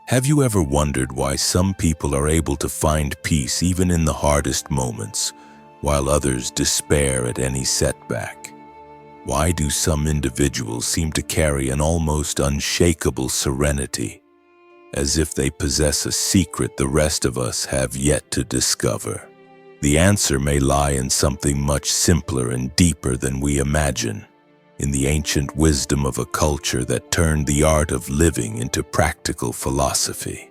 Have you ever wondered why some people are able to find peace even in the hardest moments, while others despair at any setback? Why do some individuals seem to carry an almost unshakable serenity, as if they possess a secret the rest of us have yet to discover? The answer may lie in something much simpler and deeper than we imagine, in the ancient wisdom of a culture that turned the art of living into practical philosophy.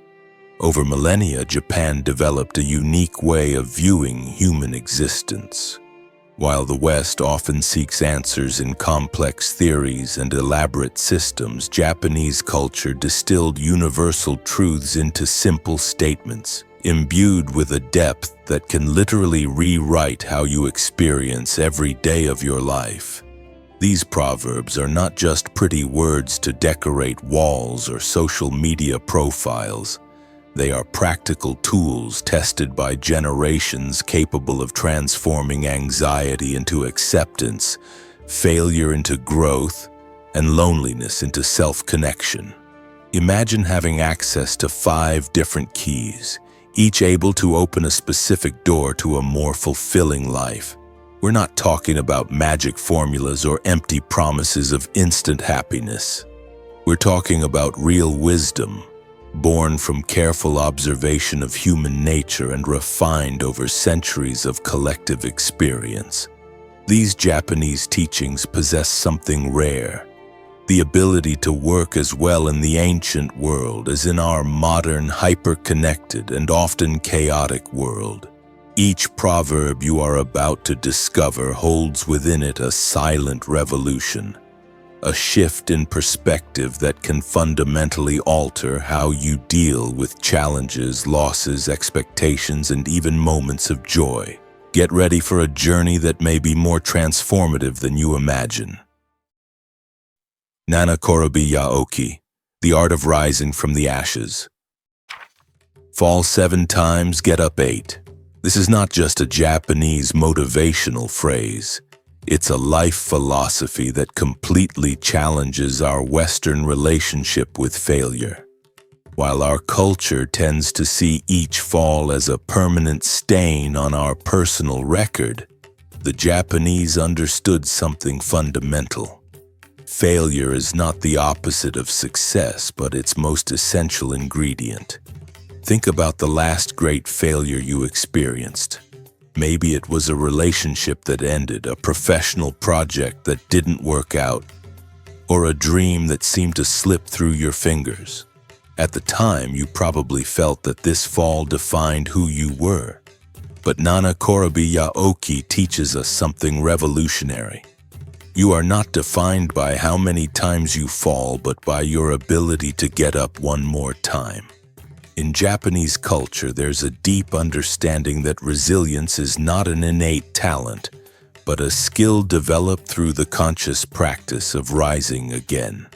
Over millennia, Japan developed a unique way of viewing human existence. While the West often seeks answers in complex theories and elaborate systems, Japanese culture distilled universal truths into simple statements, imbued with a depth that can literally rewrite how you experience every day of your life. These proverbs are not just pretty words to decorate walls or social media profiles. They are practical tools tested by generations, capable of transforming anxiety into acceptance, failure into growth, and loneliness into self-connection. Imagine having access to 5 different keys, each able to open a specific door to a more fulfilling life. We're not talking about magic formulas or empty promises of instant happiness. We're talking about real wisdom, born from careful observation of human nature and refined over centuries of collective experience. These Japanese teachings possess something rare: the ability to work as well in the ancient world as in our modern, hyper-connected, and often chaotic world. Each proverb you are about to discover holds within it a silent revolution, a shift in perspective that can fundamentally alter how you deal with challenges, losses, expectations, and even moments of joy. Get ready for a journey that may be more transformative than you imagine. Nana Korobi Yaoki, the art of rising from the ashes. Fall 7 times, get up 8. This is not just a Japanese motivational phrase. It's a life philosophy that completely challenges our Western relationship with failure. While our culture tends to see each fall as a permanent stain on our personal record, the Japanese understood something fundamental. Failure is not the opposite of success, but its most essential ingredient. Think about the last great failure you experienced. Maybe it was a relationship that ended, a professional project that didn't work out, or a dream that seemed to slip through your fingers. At the time, you probably felt that this fall defined who you were. But Nana Korobi Yaoki teaches us something revolutionary. You are not defined by how many times you fall, but by your ability to get up one more time. In Japanese culture, there's a deep understanding that resilience is not an innate talent, but a skill developed through the conscious practice of rising again.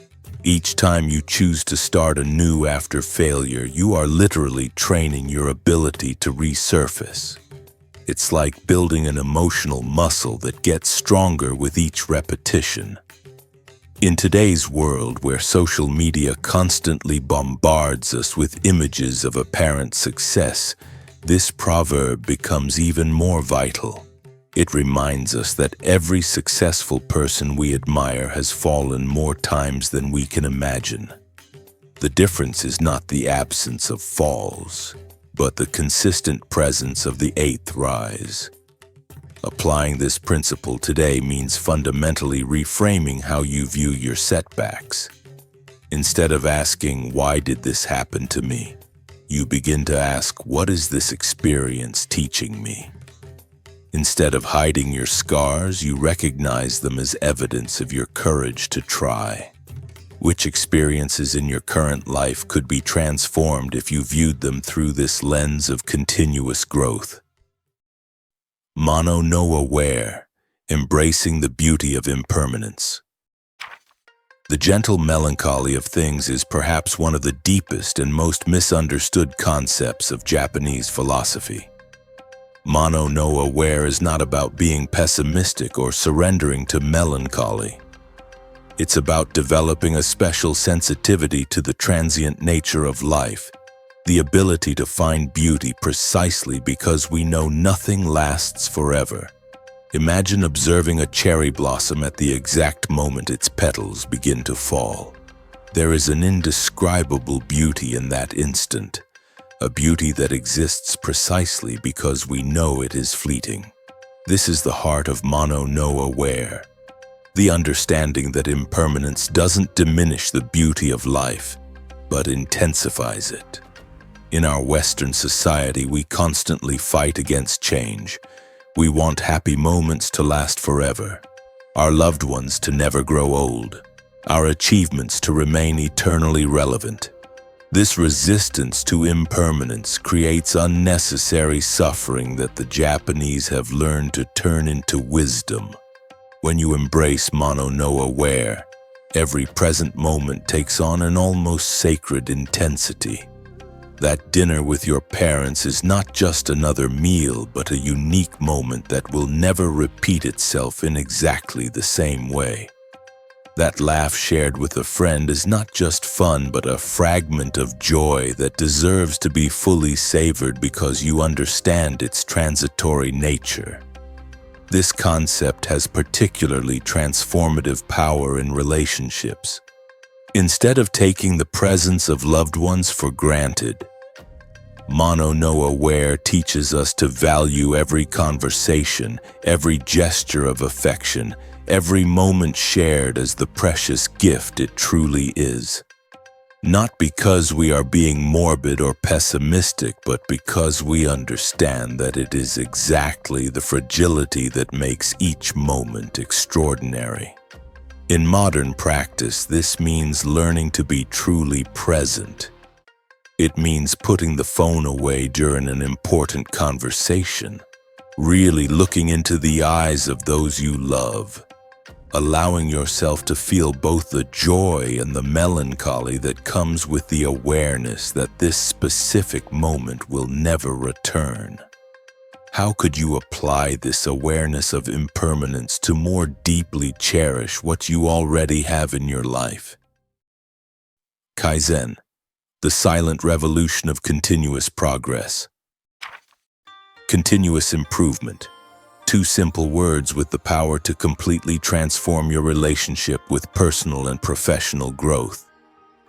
Each time you choose to start anew after failure, you are literally training your ability to resurface. It's like building an emotional muscle that gets stronger with each repetition. In today's world, where social media constantly bombards us with images of apparent success, this proverb becomes even more vital. It reminds us that every successful person we admire has fallen more times than we can imagine. The difference is not the absence of falls, but the consistent presence of the 8th rise. Applying this principle today means fundamentally reframing how you view your setbacks. Instead of asking, "Why did this happen to me?" you begin to ask, "What is this experience teaching me?" Instead of hiding your scars, you recognize them as evidence of your courage to try. Which experiences in your current life could be transformed if you viewed them through this lens of continuous growth? Mono no aware, embracing the beauty of impermanence. The gentle melancholy of things is perhaps one of the deepest and most misunderstood concepts of Japanese philosophy. Mono no aware is not about being pessimistic or surrendering to melancholy. It's about developing a special sensitivity to the transient nature of life, the ability to find beauty precisely because we know nothing lasts forever. Imagine observing a cherry blossom at the exact moment its petals begin to fall. There is an indescribable beauty in that instant, a beauty that exists precisely because we know it is fleeting. This is the heart of Mono No Aware, the understanding that impermanence doesn't diminish the beauty of life, but intensifies it. In our Western society, we constantly fight against change. We want happy moments to last forever, our loved ones to never grow old, our achievements to remain eternally relevant. This resistance to impermanence creates unnecessary suffering that the Japanese have learned to turn into wisdom. When you embrace Mono No Aware, every present moment takes on an almost sacred intensity. That dinner with your parents is not just another meal, but a unique moment that will never repeat itself in exactly the same way. That laugh shared with a friend is not just fun, but a fragment of joy that deserves to be fully savored because you understand its transitory nature. This concept has particularly transformative power in relationships. Instead of taking the presence of loved ones for granted, Mono No Aware teaches us to value every conversation, every gesture of affection, every moment shared as the precious gift it truly is. Not because we are being morbid or pessimistic, but because we understand that it is exactly the fragility that makes each moment extraordinary. In modern practice, this means learning to be truly present. It means putting the phone away during an important conversation, really looking into the eyes of those you love, allowing yourself to feel both the joy and the melancholy that comes with the awareness that this specific moment will never return. How could you apply this awareness of impermanence to more deeply cherish what you already have in your life? Kaizen, the silent revolution of continuous progress. Continuous improvement. Two simple words with the power to completely transform your relationship with personal and professional growth.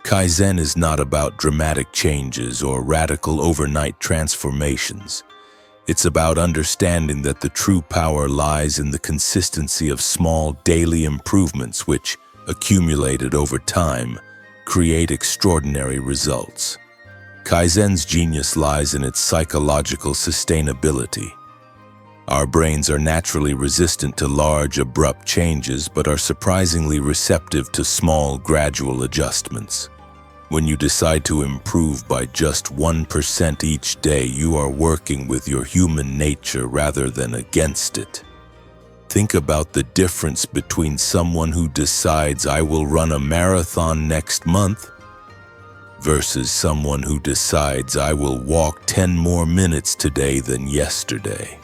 Kaizen is not about dramatic changes or radical overnight transformations. It's about understanding that the true power lies in the consistency of small daily improvements which, accumulated over time, create extraordinary results. Kaizen's genius lies in its psychological sustainability. Our brains are naturally resistant to large, abrupt changes, but are surprisingly receptive to small, gradual adjustments. When you decide to improve by just 1% each day, you are working with your human nature rather than against it. Think about the difference between someone who decides, "I will run a marathon next month," versus someone who decides, "I will walk 10 more minutes today than yesterday."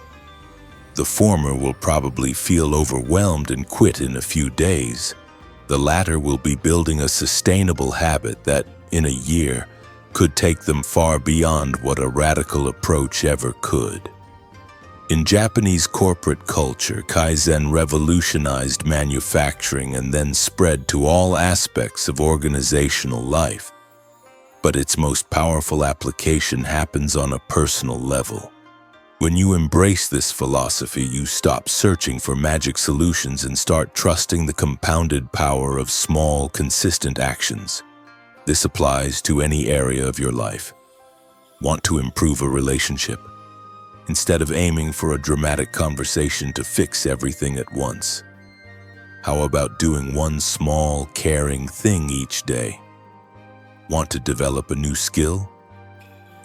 The former will probably feel overwhelmed and quit in a few days. The latter will be building a sustainable habit that, in a year, could take them far beyond what a radical approach ever could. In Japanese corporate culture, Kaizen revolutionized manufacturing and then spread to all aspects of organizational life. But its most powerful application happens on a personal level. When you embrace this philosophy, you stop searching for magic solutions and start trusting the compounded power of small, consistent actions. This applies to any area of your life. Want to improve a relationship? Instead of aiming for a dramatic conversation to fix everything at once, how about doing one small, caring thing each day? Want to develop a new skill?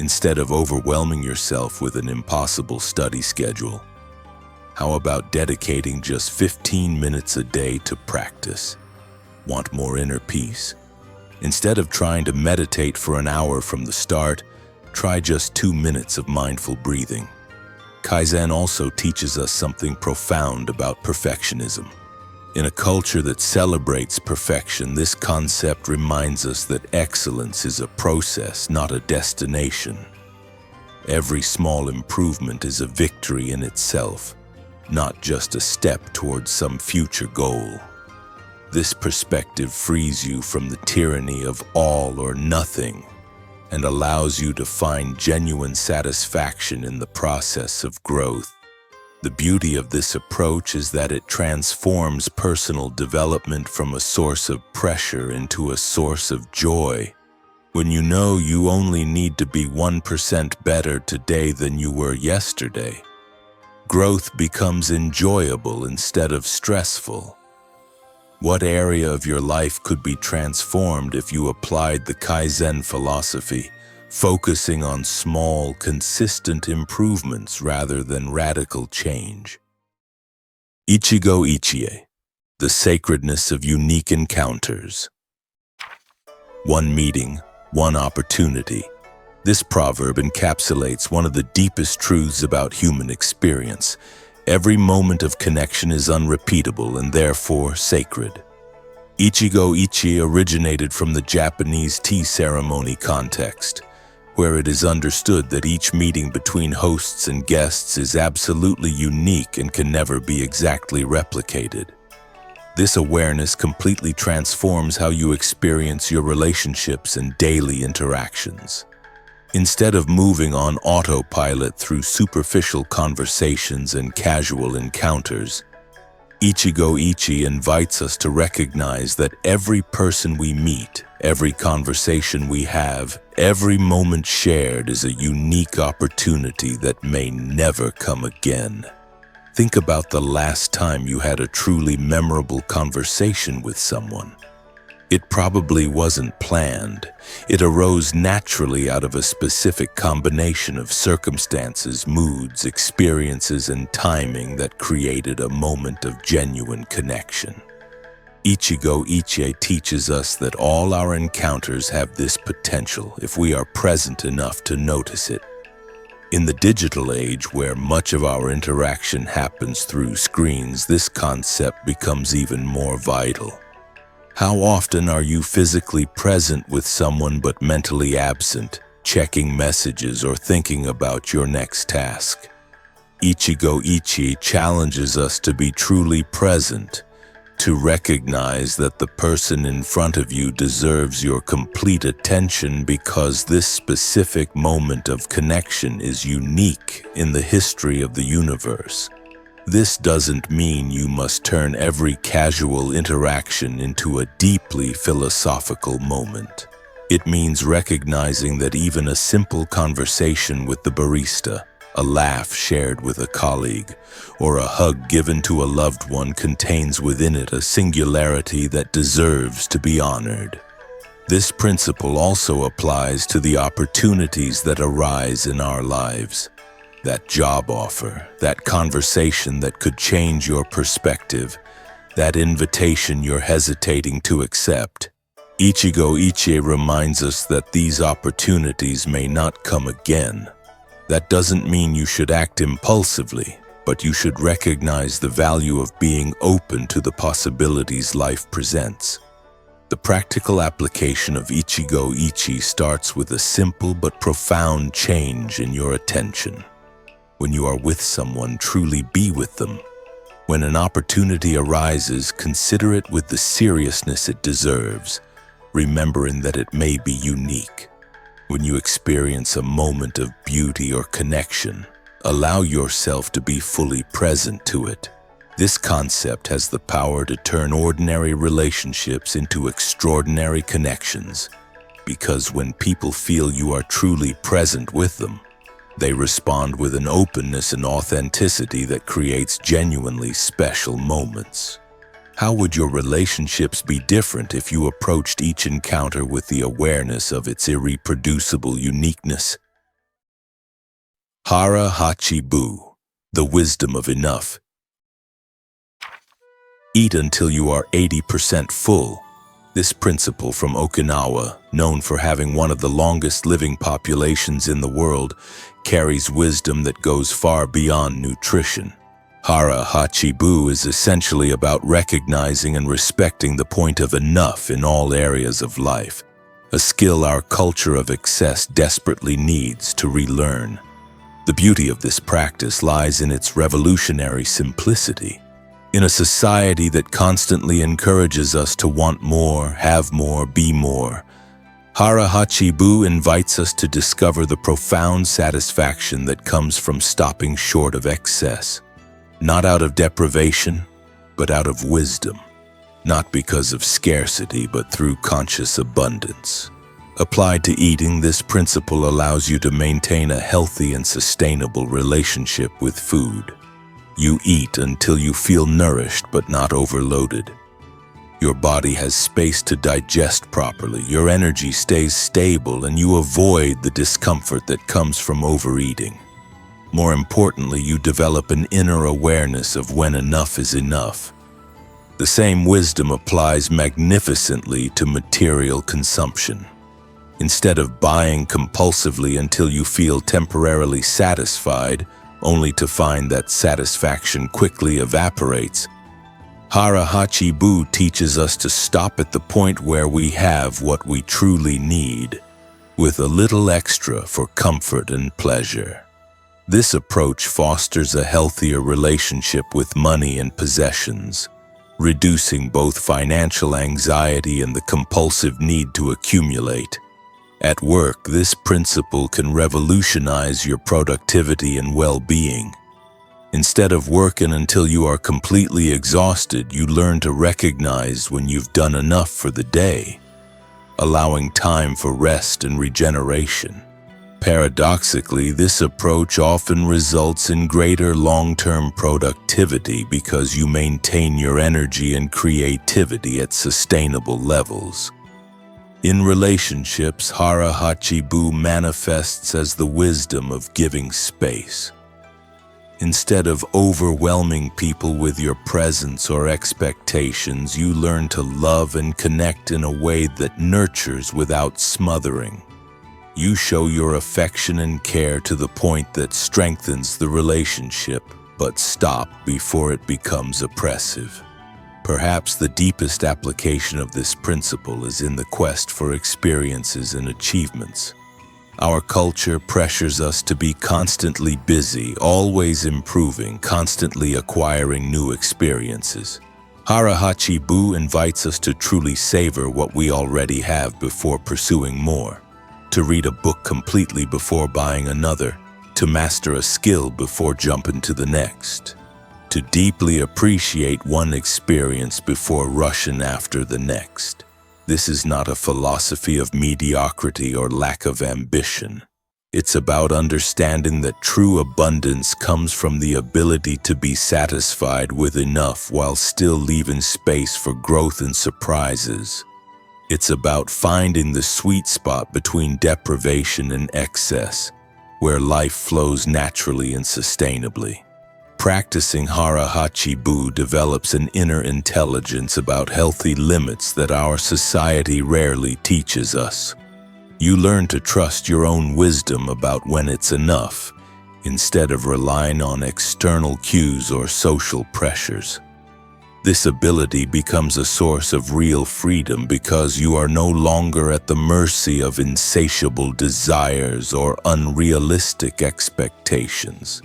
Instead of overwhelming yourself with an impossible study schedule, how about dedicating just 15 minutes a day to practice? Want more inner peace? Instead of trying to meditate for an hour from the start, try just 2 minutes of mindful breathing. Kaizen also teaches us something profound about perfectionism. In a culture that celebrates perfection, this concept reminds us that excellence is a process, not a destination. Every small improvement is a victory in itself, not just a step towards some future goal. This perspective frees you from the tyranny of all or nothing and allows you to find genuine satisfaction in the process of growth. The beauty of this approach is that it transforms personal development from a source of pressure into a source of joy. When you know you only need to be 1% better today than you were yesterday, growth becomes enjoyable instead of stressful. What area of your life could be transformed if you applied the Kaizen philosophy, focusing on small, consistent improvements rather than radical change? Ichigo Ichie, the sacredness of unique encounters. One meeting, one opportunity. This proverb encapsulates one of the deepest truths about human experience. Every moment of connection is unrepeatable and therefore sacred. Ichigo Ichie originated from the Japanese tea ceremony context, where it is understood that each meeting between hosts and guests is absolutely unique and can never be exactly replicated. This awareness completely transforms how you experience your relationships and daily interactions. Instead of moving on autopilot through superficial conversations and casual encounters, Ichigo Ichie invites us to recognize that every person we meet, every conversation we have, every moment shared is a unique opportunity that may never come again. Think about the last time you had a truly memorable conversation with someone. It probably wasn't planned. It arose naturally out of a specific combination of circumstances, moods, experiences, and timing that created a moment of genuine connection. Ichigo Ichie teaches us that all our encounters have this potential if we are present enough to notice it. In the digital age, where much of our interaction happens through screens, this concept becomes even more vital. How often are you physically present with someone but mentally absent, checking messages or thinking about your next task? Ichigo Ichie challenges us to be truly present, to recognize that the person in front of you deserves your complete attention because this specific moment of connection is unique in the history of the universe. This doesn't mean you must turn every casual interaction into a deeply philosophical moment. It means recognizing that even a simple conversation with the barista, a laugh shared with a colleague, or a hug given to a loved one contains within it a singularity that deserves to be honored. This principle also applies to the opportunities that arise in our lives. That job offer, that conversation that could change your perspective, that invitation you're hesitating to accept. Ichigo Ichie reminds us that these opportunities may not come again. That doesn't mean you should act impulsively, but you should recognize the value of being open to the possibilities life presents. The practical application of Ichigo Ichie starts with a simple but profound change in your attention. When you are with someone, truly be with them. When an opportunity arises, consider it with the seriousness it deserves, remembering that it may be unique. When you experience a moment of beauty or connection, allow yourself to be fully present to it. This concept has the power to turn ordinary relationships into extraordinary connections, because when people feel you are truly present with them, they respond with an openness and authenticity that creates genuinely special moments. How would your relationships be different if you approached each encounter with the awareness of its irreproducible uniqueness? Hara Hachi Bu, the wisdom of enough. Eat until you are 80% full. This principle from Okinawa, known for having one of the longest living populations in the world, carries wisdom that goes far beyond nutrition. Hara Hachibu is essentially about recognizing and respecting the point of enough in all areas of life, a skill our culture of excess desperately needs to relearn. The beauty of this practice lies in its revolutionary simplicity. In a society that constantly encourages us to want more, have more, be more, Hara Hachibu invites us to discover the profound satisfaction that comes from stopping short of excess. Not out of deprivation, but out of wisdom. Not because of scarcity, but through conscious abundance. Applied to eating, this principle allows you to maintain a healthy and sustainable relationship with food. You eat until you feel nourished but not overloaded. Your body has space to digest properly, your energy stays stable, and you avoid the discomfort that comes from overeating. More importantly, you develop an inner awareness of when enough is enough. The same wisdom applies magnificently to material consumption. Instead of buying compulsively until you feel temporarily satisfied, only to find that satisfaction quickly evaporates, Hara Hachibu teaches us to stop at the point where we have what we truly need, with a little extra for comfort and pleasure. This approach fosters a healthier relationship with money and possessions, reducing both financial anxiety and the compulsive need to accumulate. At work, this principle can revolutionize your productivity and well-being. Instead of working until you are completely exhausted, you learn to recognize when you've done enough for the day, allowing time for rest and regeneration. Paradoxically, this approach often results in greater long-term productivity because you maintain your energy and creativity at sustainable levels. In relationships, Hara Hachibu manifests as the wisdom of giving space. Instead of overwhelming people with your presence or expectations, you learn to love and connect in a way that nurtures without smothering. You show your affection and care to the point that strengthens the relationship, but stop before it becomes oppressive. Perhaps the deepest application of this principle is in the quest for experiences and achievements. Our culture pressures us to be constantly busy, always improving, constantly acquiring new experiences. Hara Hachibu invites us to truly savor what we already have before pursuing more. To read a book completely before buying another, to master a skill before jumping to the next, to deeply appreciate one experience before rushing after the next. This is not a philosophy of mediocrity or lack of ambition. It's about understanding that true abundance comes from the ability to be satisfied with enough while still leaving space for growth and surprises. It's about finding the sweet spot between deprivation and excess, where life flows naturally and sustainably. Practicing Hara Hachibu develops an inner intelligence about healthy limits that our society rarely teaches us. You learn to trust your own wisdom about when it's enough, instead of relying on external cues or social pressures. This ability becomes a source of real freedom because you are no longer at the mercy of insatiable desires or unrealistic expectations.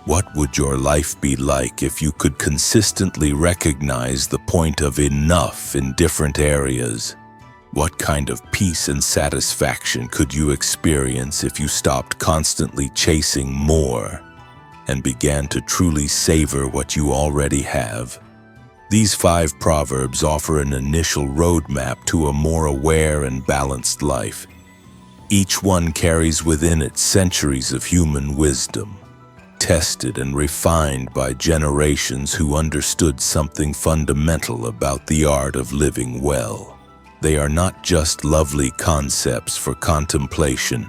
What would your life be like if you could consistently recognize the point of enough in different areas? What kind of peace and satisfaction could you experience if you stopped constantly chasing more and began to truly savor what you already have? These 5 proverbs offer an initial roadmap to a more aware and balanced life. Each one carries within it centuries of human wisdom, tested and refined by generations who understood something fundamental about the art of living well. They are not just lovely concepts for contemplation,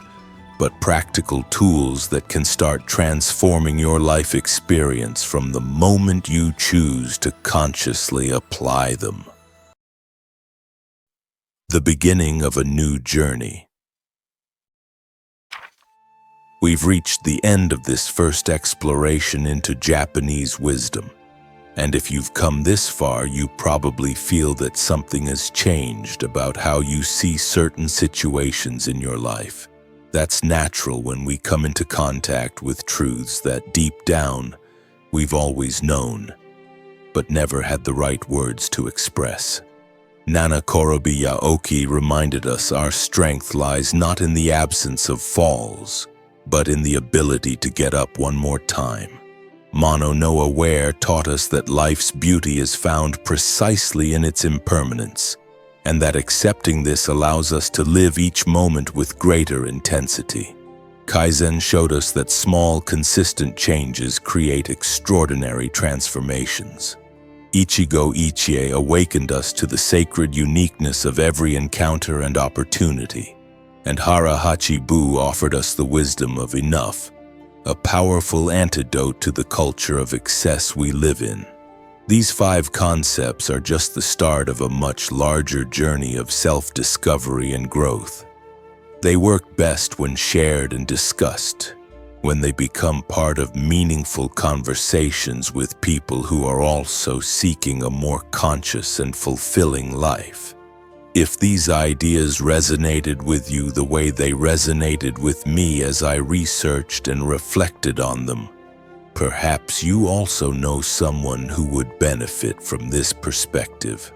but practical tools that can start transforming your life experience from the moment you choose to consciously apply them. The beginning of a new journey. We've reached the end of this first exploration into Japanese wisdom. And if you've come this far, you probably feel that something has changed about how you see certain situations in your life. That's natural when we come into contact with truths that deep down we've always known, but never had the right words to express. Nana Korobi Yaoki reminded us our strength lies not in the absence of falls, but in the ability to get up one more time. Mono Noah Ware taught us that life's beauty is found precisely in its impermanence, and that accepting this allows us to live each moment with greater intensity. Kaizen showed us that small, consistent changes create extraordinary transformations. Ichigo Ichie awakened us to the sacred uniqueness of every encounter and opportunity, and Hara Hachibu offered us the wisdom of enough, a powerful antidote to the culture of excess we live in. These 5 concepts are just the start of a much larger journey of self-discovery and growth. They work best when shared and discussed, when they become part of meaningful conversations with people who are also seeking a more conscious and fulfilling life. If these ideas resonated with you the way they resonated with me as I researched and reflected on them, perhaps you also know someone who would benefit from this perspective.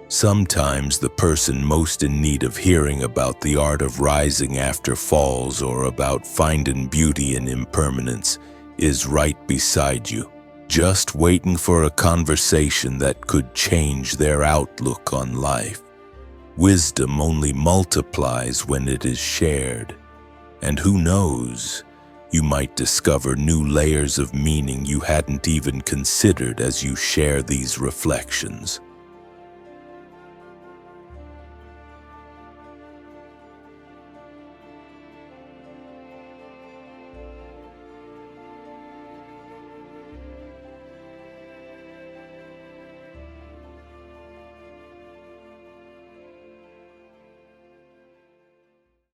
Sometimes the person most in need of hearing about the art of rising after falls or about finding beauty in impermanence is right beside you, just waiting for a conversation that could change their outlook on life. Wisdom only multiplies when it is shared, and who knows, you might discover new layers of meaning you hadn't even considered as you share these reflections.